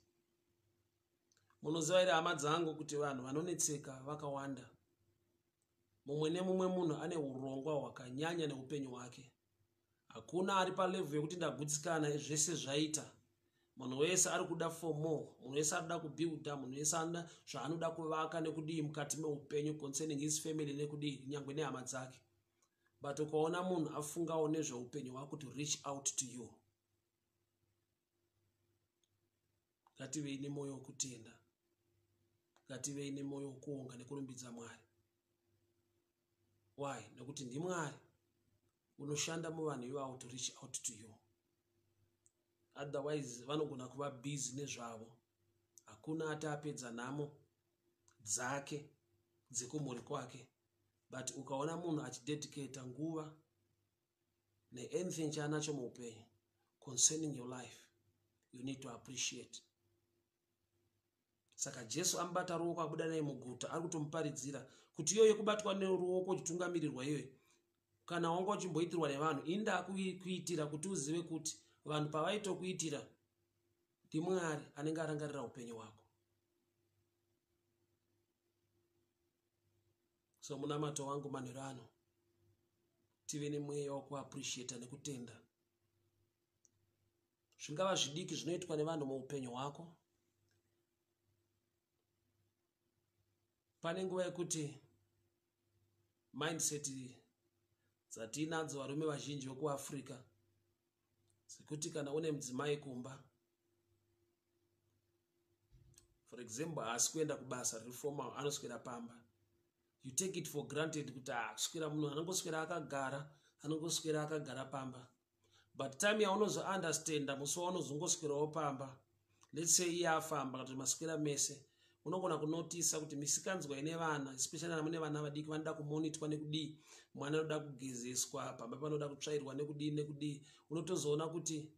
[SPEAKER 1] Munoziva here hama dzangu kuti vanhu vanonetseka vakawanda. Mumwe nemumwe munhu ane urongwa hwakanyanya neupenyu hwake. Hakuna ari palevel yekuti ndagutsikana zvese zvaita. Munhu wese ari kuda for more, munhu wese ari kuda kubuilda, munhu wese anoda zvaanoda kuvaka nekudii mukati meupenyu concerning his family nekudii nyangwe nehama dzake. But ukaona munhu afungawo nezveupenyu hwako to reach out to you, ngativei nemoyo wokutenda, ngativei nemoyo wokuonga nekurumbidza Mwari. Why? Nekuti ndiMwari unoshanda muvanhu ivavo to reach out to you. Otherwise vanogona kuva busy nezvavo. Hakuna atapedza nhamo dzake dzekumhuri kwake. But ukaona munhu achidedicate nguva neanything chaanacho muupenyu concerning your life, you need to appreciate. Saka Jesu ambata ruoko abuda naye muguta, ari kutomuparidzira kuti iyoyo kubatwa neruoko uchitungamirirwa iyoyo kana wanga uchimboitirwa nevanhu inda kuitira kuti uzive kuti vanhu pavaitokuitira ndiMwari anenge arangarira upenyu hwako. So munamato wangu manhero ano tive nemweya wekuappreciata nekutenda. Zvingava zvidiki zvinoitwa nevanhu muupenyu hwako. Pane nguva yekuti mindset dzatinadzo varume vazhinji vekuAfrica sekuti kana une mudzimai kumba, for example, haasi kuenda kubasa riri formal, anoswera pamba, you take it for granted kuti kuswera munhu anongoswera akagara pamba. But time yaunozo understanda musi waunozongoswerawo pamba, let's say iye afamba kuti maswera mese, unogona kunotisa kuti misikanzwa ine vana, especially kana mune vana vadiki, vanoda kumonitwa nekudii, mwana anoda kugezeswa, pamba panoda kutsvairwa nekudii. Unotozoona kuti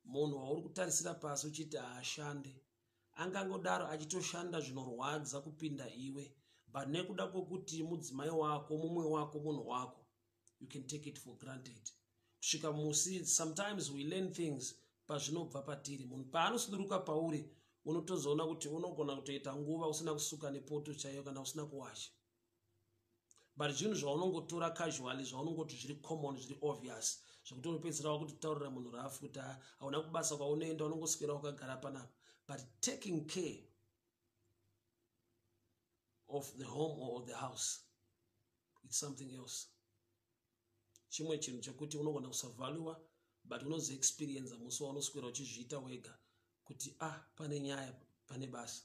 [SPEAKER 1] munhu wauri kutarisira pasi uchiti haashande angangodaro achitoshanda zvinorwadza kupinda iwe, but nekuda kwokuti mudzimai wako, mumwe wako, munhu wako, you can take it for granted. Kusvika musi, sometimes we learn things pazvinobva patiri. Munhu paanosuduruka pauri, unotozoona kuti unogona kutoita nguva usina kusuka nepoto chaiyo kana usina kuwasha. But zvinhu zvaunongotora casually, zvaunongoti zviri common, zviri obvious, zvokuti unopedzera wakutaurira munhu rafu kuti hauna kubasa kwaunoenda, unongoswera wakagara panapa. But taking care of the home or of the house, it's something else. Chimwe chinhu chekuti unogona kusavalua, but unozo experience musi waunoswera uchizviita wega kuti pane nyaya, pane basa.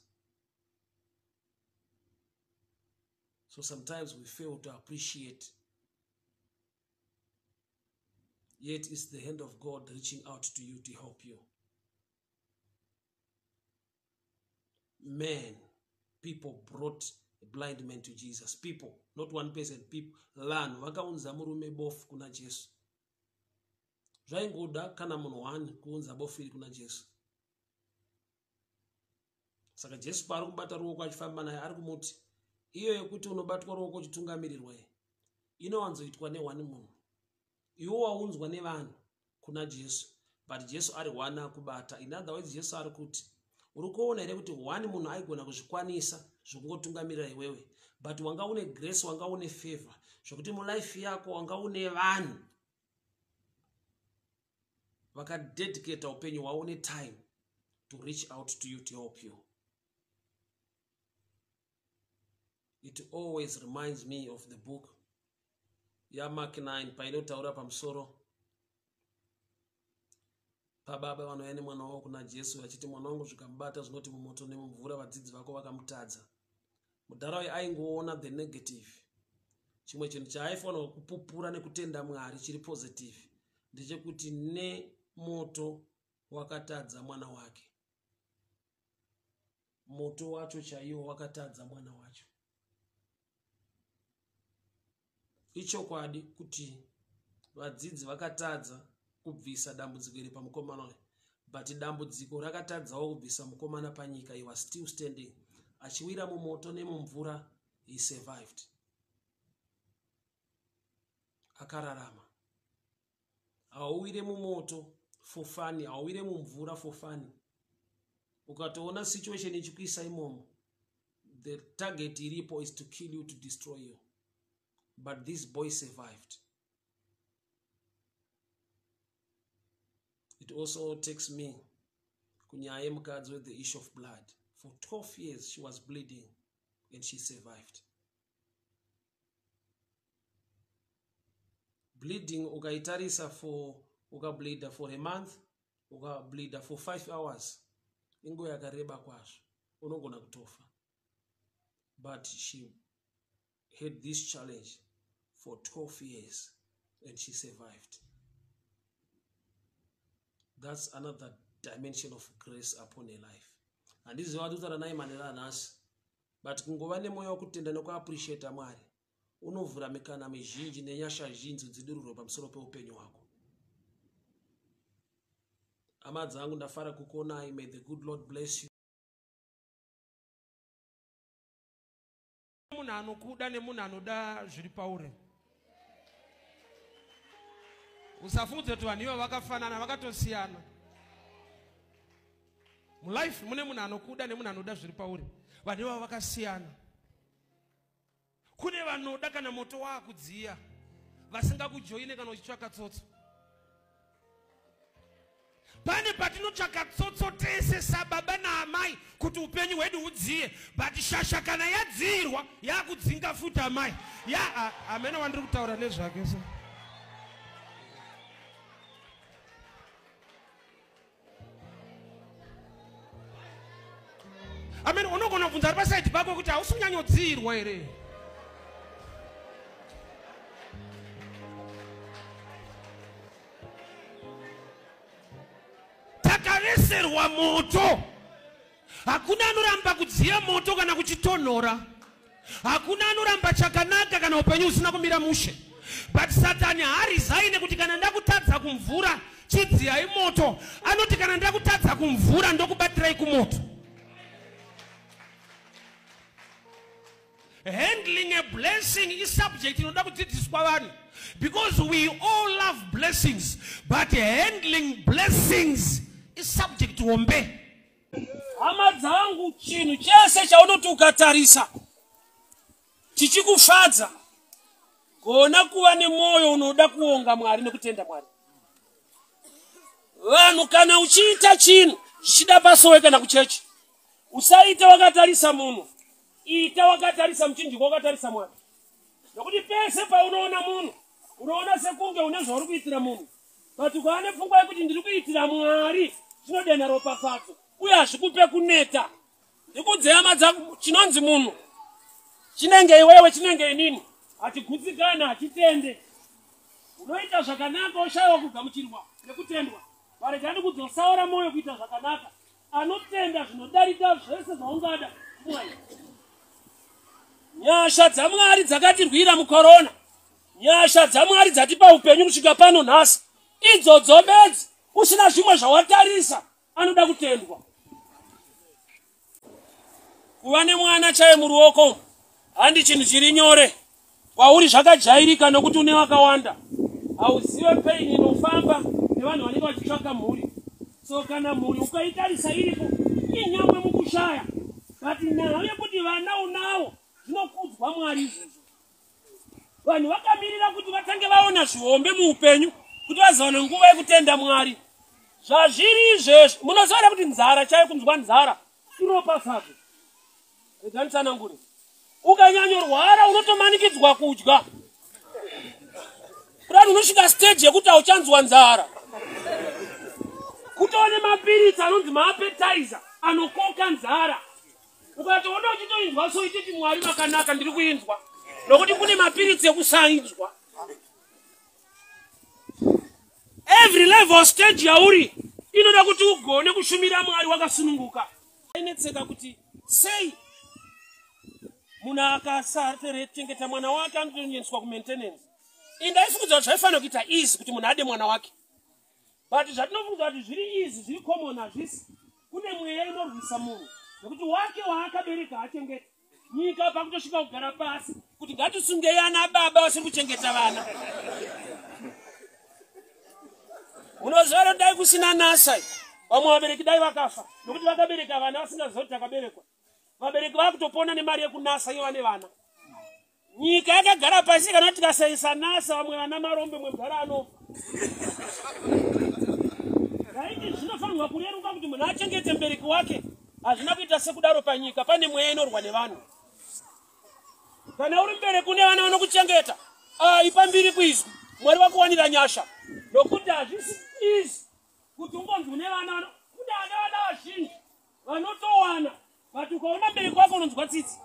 [SPEAKER 1] So sometimes we fail to appreciate, yet it's the hand of God reaching out to you to help you. Men, people brought a blind man to Jesus. People, not one person, people. Vanhu vakaunza murume bofu kuna Jesu. Zvaingoda kana munhu wani kuunza bofu iri kuna Jesu. Saka Jesu paari kubata ruoko achifamba naye ari kumuti, iyo yekuti unobatwa ruoko uchitungamirirwa inowanzoitwa newani munhu. Iwo waunzwa nevanhu kuna Jesu, but Jesu ari wani akubata. In other words, Jesu ari kuti uri kuona here kuti wani munhu aigona kuzvikwanisa zvokungotungamirira iwewe, but wanga une grace, wanga une favor, zvokuti mulife yako wanga une vanhu vakadedicate upenyu hwavo netime to reach out to you to help you. It always reminds me of the book Mark 9 painotaura pamusoro pababa vanouya nemwana wavo kuna Jesu vachiti, mwana wangu zvikamubata zvinoti mumoto nemumvura, vadzidzi vako vakamutadza. Mudhara uyu aingoona the negative. Chimwe chinhu chaaifanirwa kupupura nekutenda Mwari chiri positive ndechekuti nemoto wakatadza mwana wake. Moto wacho chaiwo wakatadza mwana wacho. Ichokwadi kuti vadzidzi vakatadza kubvisa dambudziko iri pamukomana uyu, but dambudziko rakatadzawo kubvisa mukomana panyika. He was still standing. Achiwira mumoto nemumvura, he survived. Akararama. Hauwire mumoto for fun, hauwire mumvura for fun. Ukatoona situation ichikuisa imomo, the target iripo is to kill you, to destroy you. But this boy survived. It also takes me kunyaya yemukadzi with the issue of blood. For 12 years she was bleeding and she survived. Bleeding ukaitarisa ukableeda for a month, ukableeda for 5 hours, inguva yakareba kwazvo, unogona kutofa. But she had this challenge for 12 years and she survived. That's another dimension of grace upon a life. And this is what utara nai manera nasi. But kungova nemoyo wekutenda nekuappreciate Mwari, unovhura mikana mizhinji nenyasha zhinji dzidururwa pamusoro peupenyu hwako. Hama dzangu, ndafara kukuonai. May the good Lord bless you.
[SPEAKER 2] Munhu anokuda nemunhu anoda zviri pauri. Usafunze tu aniwa wakafanana wakatosiyana. Mu life mune munhu anokuda nemunhu anoda zviri pauri. Vaniwa vakasiyana. Kune vanoda kana moto wakudziya. Vasingakujoine kana uchitsvaka tsotso. Pane patinotsvaka tsotso tese sababa naamai kuti upenyu hwedu hudziye, but shasha kana yadzirwa yakudzinga futi amai. Ya amena wandiri kutaura nezvake so. Amen. Unogona kubvunza ari pasaidi pako kuti hausi kunyanyodzirwa here. Takareserwa moto. Hakuna anoramba kudziya moto kana kuchitonhora. Hakuna anoramba chakanaka kana upenyu usina kumira mushe. But Satani harizaine kuti kana ndakutadza kumvura chidziyai moto. Anoti kana ndakutadza kumvura ndokubatirai kumoto. Handling a blessing is subject inoda kudzidziswa vanhu, because we all love blessings, but handling blessings is subject to ombe.
[SPEAKER 1] Hama dzangu chinhu chese chaunoti ukatarisa chichikufadza, gona kuva nemoyo unoda kuonga Mwari nekutenda Mwari. Vanhu kana uchiita chinhu chichida pasowe kana kuchechi, usaita wakatarisa munhu, ita wakatarisa muchinjiko, wakatarisa Mwari. Nokuti pese paunoona munhu unoona sekunge une zvauri kuitira munhu, but ukaane pfungwa yekuti ndiri kuitira Mwari, zvinodena ropafadzo uye hazvikupe kuneta. Ndikudze hama dzangu, chinonzi munhu chinenge iwewe, chinenge inini, hachigutsikana, hachitende. Unoita zvakanaka oshayiwa kugamuchirwa nekutendwa. Vareka ndikudzosaura moyo kuita zvakanaka. Anotenda zvinodarika zvese zvaungada Mwari. Nyasha dzaMwari dzakatirwira mukorona. Nyasha dzaMwari dzatipa upenyu kusvika pano nhasi. Idzodzo bedzi, usina zvimwe zvawatarisa, anoda kutendwa. Kuva nemwana chaiye muruoko handi chinhu chiri nyore. Kwauri zvakajairika nokuti une vakawanda. Hauzive paini inofamba nevanhu vanenge vachitsvaka mhuri. So kana mhuri ukaitarisa iripo, inyamwe mukushaya, but nyaya yekuti vana unawo zvinokudzwa Mwari izvozvo. Vanhu vakamirira kuti vatange vaona zvihombe muupenyu kuti vazoona nguva yekutenda Mwari. Zvazviri izvezvi munozoona kuti nzara chaiyo, kunzwa nzara iropafadzo. Reganitsananguri, ukanyanyorwara unotomanikidzwa kudya. Kurani unosvika stage yekuti hauchanzwa nzara. Kutone mapiritsi anonzi maappetizer anokoka nzara. Ukatoona uchitoinzwa so ichiti Mwari makanaka, ndiri kuinzwa. Nokuti kune mapiritsi ekusainzwa. Every level stage yauri inoda kuti ugone kushumira Mwari wakasununguka. Inetseka kuti sei munhu akasachengeta mwana wake anotonyenswa kumaintenance. Indaifungudza kuti zvaifanira kuita easy kuti munhu ade mwana wake. But zvatinofungudza kuti zviri easy, zviri common hazvisi. Kune mweya inorwisa munhu. Nokuti wake waakabereka achengeta. Nyika pakutosvika kugara pasi kuti ngatisungei ana baba vasiri kuchengeta vana. Unoziva dai kusina NASA, vamwe vabereki dai vakafa nokuti vakabereka vana vasingazivi kuti vakaberekwa. Vabereki vakutopona nemari yekunasa ivo vane vana. Nyika yakagara pasi kana tikasaisa NASA, vamwe vana marombe mwegara anofa. Raiti zvinofanirwa kureruka kuti munhu achengete mubereki wake. Hazvina kuita sekudaro panyika, pane mweya inorwa nevanhu. Kana uri mubereki une vana vanokuchengeta, ipa mbiri kuizwa, Mwari wakuwanira nyasha. Nokuti hazvisi izi kuti ungonzi une vana, kune vana vazhinji vanotowana, but ukaona mubereki wako unonzwa tsitsi.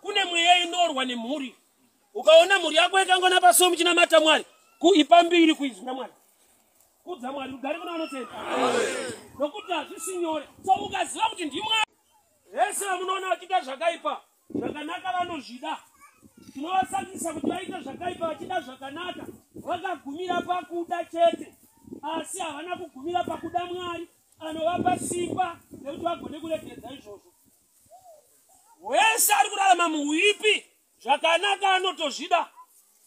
[SPEAKER 1] Kune mweya inorwa nemhuri. Ukaona mhuri yako yakangona pasomo chinamata Mwari, ipa mbiri kuizwa naMwari. Kudza Mwari ugare kuna vanotenda. Nokuti hazvisi nyore. So ukaziva kuti ndimwari, vese vamunoona vachiita zvakaipa, zvakanaka vanozvida. Tinovasakisa kuti vaita zvakaipa vachida zvakanaka, vakagumira pakuda chete, asi havana kugumira pakuda Mwari anovapa simba nekuti vagone kuregedza izvozvo. Wese ari kurarama muuipi, zvakanaka anotozvida,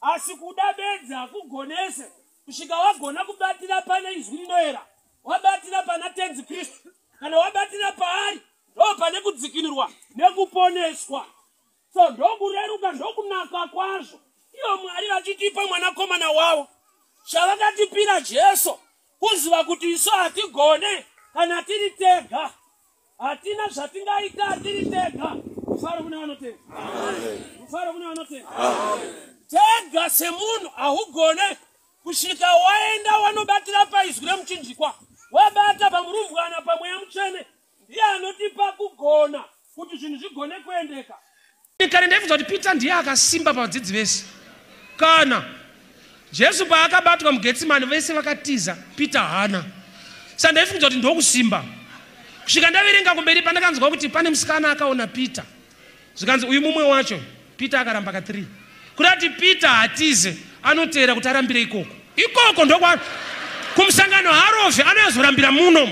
[SPEAKER 1] asi kuda bedzi hakugonese kusvika wagona kubatira pane izwi rinoera, wabatira pana tenzi Kristu, kana wabatira paari, ndo pane kudzikinurwa nekuponeswa. So ndokureruka ndokunaka kwazvo. Iyo Mwari vachitipa mwanakomana wavo chavakatipira Jesu, kuziva kuti isu hatigone kana tiri tega, hatina zvatingaita hatiri tega. Mufaro kune vanotenda, mufaro kune vanotenda. Tega semunhu haugone kusvika waenda wanobatira paizwi remuchinjikwa, wabata pamurumbwana pamweya mutsvene, ndiye anotipa kugona kuti zvinhu zvigone kuendeka.
[SPEAKER 2] Kare ndaifunza kuti Peter ndiye akasimba pavadzidzi vese. Kana Jesu paakabatwa muGetsemani vese vakatiza, Peter hana. Saka ndaifunza kuti ndokusimba. Kusvika ndaverenga kumberi pandakanzwa kuti pane musikana akaona Peter. Zvikanzi uyu mumwe wacho, Peter akaramba ka3. Kurati Peter hatize, anoteera kuti arambire ikoko. Ikoko ndokwa kumusangano harovhe anozorambira muno.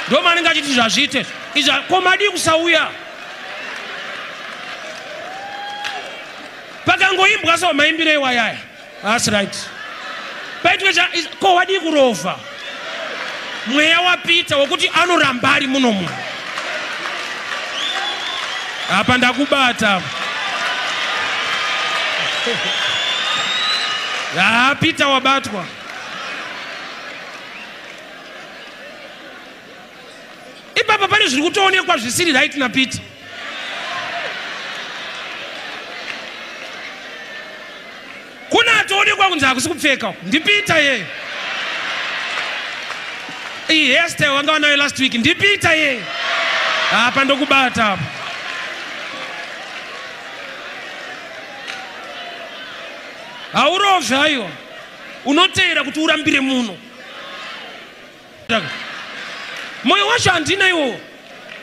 [SPEAKER 2] Ndo manenge achiti zvazviite. Izva komadi kusauya. Pakangoimbwa so maimbire wayaya. That's right. Paitwecha ko wadi kurova. Mweya wa Peter wokuti anoramba ari muno. Apa ndakubata. Ya Peter wabatwa. Ipapa pane zviri kutoonekwa zvisiri right na Peter. Kuna atoonekwa kunzi hakusi kupfeka. Ndi Peter ye. Iyi hairstyle wanga wanayo last week. Ndi Peter ye. Apa ndokubata apa. Haurovhe aiwa. Unoteera kuti urambire muno. Moyo wacho handina iwo.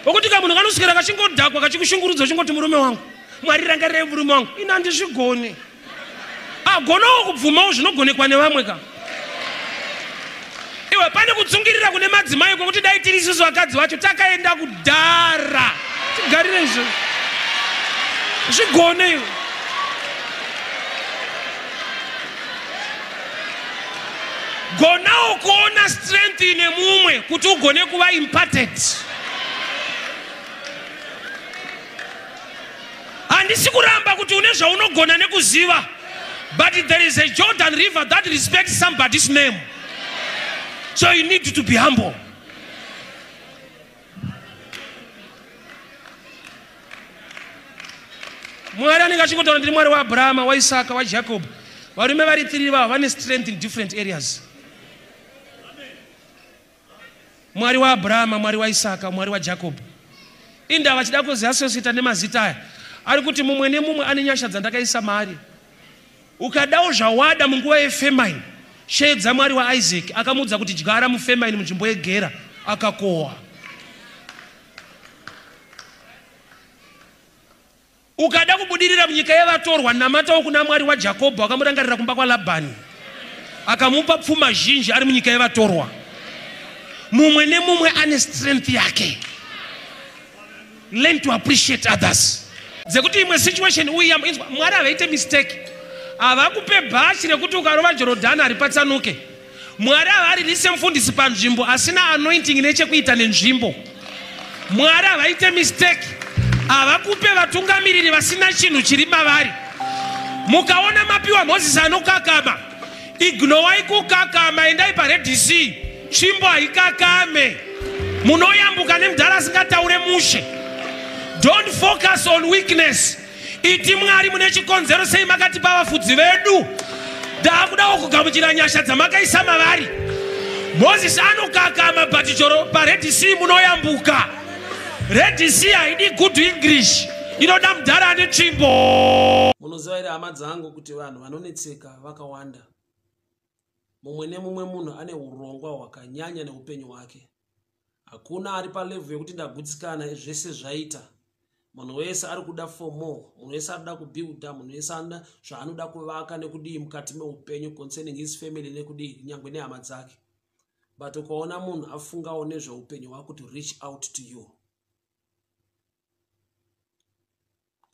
[SPEAKER 2] Wokuti kamunhu kanoswera kachingodhakwa kachikushungurudza chingoti murume wangu. Mwari rangarire murume wangu. Ina handizvigoni. Agonawo kubvumawo zvinogonekwa nevamwe ka. Iwe pane kutsungirira kune madzimai kwekuti dai tiri isusu vakadzi vacho takaenda kudhara. Tigarire izvo. Zvigone iwe. Gonawo kuona strength ine mumwe kuti ugone kuva imparted. Handisi kuramba kuti une zvaunogona nekuziva. But there is a Jordan River that respects somebody's name. So you need to be humble. Mwari anenge achingotona ndiri Mwari waAbrahama, waIsaka, waJacob. Varume vari 3 vava vane strength in different areas. Mwari waAbrahama, Mwari waIsaka, Mwari waJacob. Inda vachida kuziasosita nemazita aya. Ari kuti mumwe nemumwe ane nyasha dzandakaisa maari. Ukadawo zvawada munguva yefemine, shedza Mwari waIsaac akamudza kuti dyara mufemine munzvimbo yeGera, akakohwa. Ukada kubudirira munyika yevatorwa, namatawo kuna Mwari waJakobho akamurangarira kumba kwaLabhani, akamupa pfuma zhinji ari munyika yevatorwa. Mumwe nemumwe ane strength yake. Learn to appreciate others. Dzekuti imwe situation uya Mwari avaite mistake. Avakupe bhachi rekuti ukarova Jorodhani haripatsanuke. Mwari havaririse mufundisi panzvimbo asina anointing nechekuita nenzvimbo. Mwari havaite mistake. Havakupe vatungamiriri vasina chinhu chiri mavari. Mukaona mapiwa Mozisi anokakama, ignowai kukakama, endai paRed Sea. Tsvimbo haikakame. Munoyambuka nemudhara asingataure mushe. Don't focus on weakness. Iti Mwari mune chikonzero sei makatipa vafudzi vedu. Ndakudawo kugamuchira nyasha dzamakaisa mavari. Mozisi anokakama but paRed Sea munoyambuka. Red Sea haidi good English. Inoda mudhara ane tsvimbo.
[SPEAKER 1] Munoziva here hama dzangu kuti vanhu vanonetseka vakawanda. Mumwe nemumwe munhu ane urongwa hwakanyanya neupenyu hwake. Hakuna ari palevel yekuti ndagutsikana zvese zvaita. Munhu wese ari kuda for more. Munhu wese ari kuda kubuilda. Munhu wese anoda zvaanoda kuvaka nekudii mukati meupenyu concerning his family nekudii nyangwe nehama dzake. But ukaona munhu afungawo nezveupenyu hwake to reach out to you.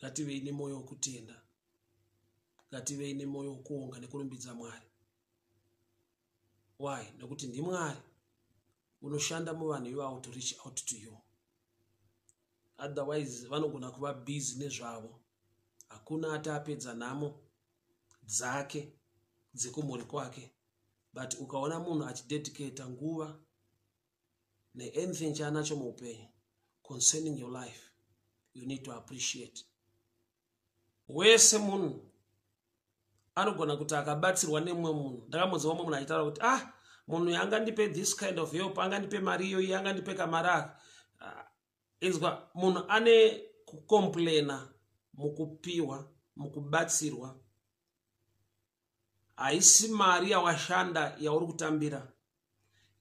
[SPEAKER 1] Ngativei nemoyo wokutenda. ngativei nemwoyo wekuonga nekurumbidza Mwari. Why? Nekuti ndiMwari unoshanda muvanhu ivavo to reach out to you. Otherwise vanogona kuva busy nezvavo. Hakuna atapedza nhamo dzake dzekumhuri kwake. But ukaona munhu achidedicate nguva neanything chaanacho muupenyu concerning your life, you need to appreciate. Wese munhu anogona kuti akabatsirwa nemumwe munhu. Ndakamudzwa mumwe munhu achitaura kuti munhu yangandipe this kind of help, angandipe mari iyoyi, angandipe kamari aka. Izwa munhu ane kukomplaina mukupiwa, mukubatsirwa. Haisi mari yawashanda yauri kutambira.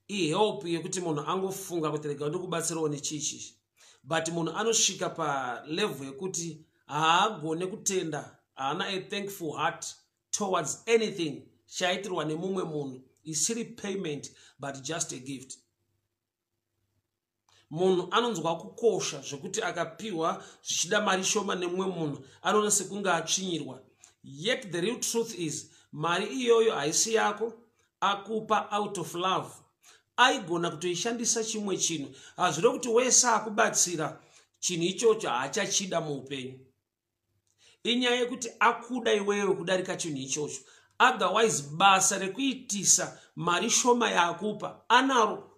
[SPEAKER 1] Help yekuti munhu angofunga kuti rega ndikubatsirawo nechichi. But munhu anosvika pa level yekuti haagone kutenda, haana a thankful heart towards anything chaitirwa nemumwe munhu. Isiri payment but just a gift. Munhu anonzwa kukosha zvekuti akapiwa zvichida mari shoma nemumwe munhu anoona sekunge atsvinyirwa. Yet the real truth is mari iyoyo haisi yako, akupa out of love. Aigona kutoishandisa chimwe chinhu. Hazvire kuti wese akubatsira chinhu ichocho haachachida muupenyu. Inyaya yekuti akuda iwewe kudarika chinhu ichocho. Otherwise basa rekuitisa mari shoma yaakupa anaro.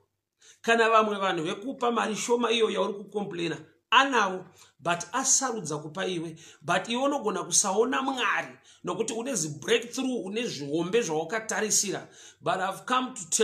[SPEAKER 1] Kana vamwe vanhu vekupa mari shoma iyo yauri kukomplaina anavo, but asarudza kupa iwe. But iwe unogona kusaona Mwari nokuti une zi breakthrough, une zvihombe zvawakatarisira. But I've come to tell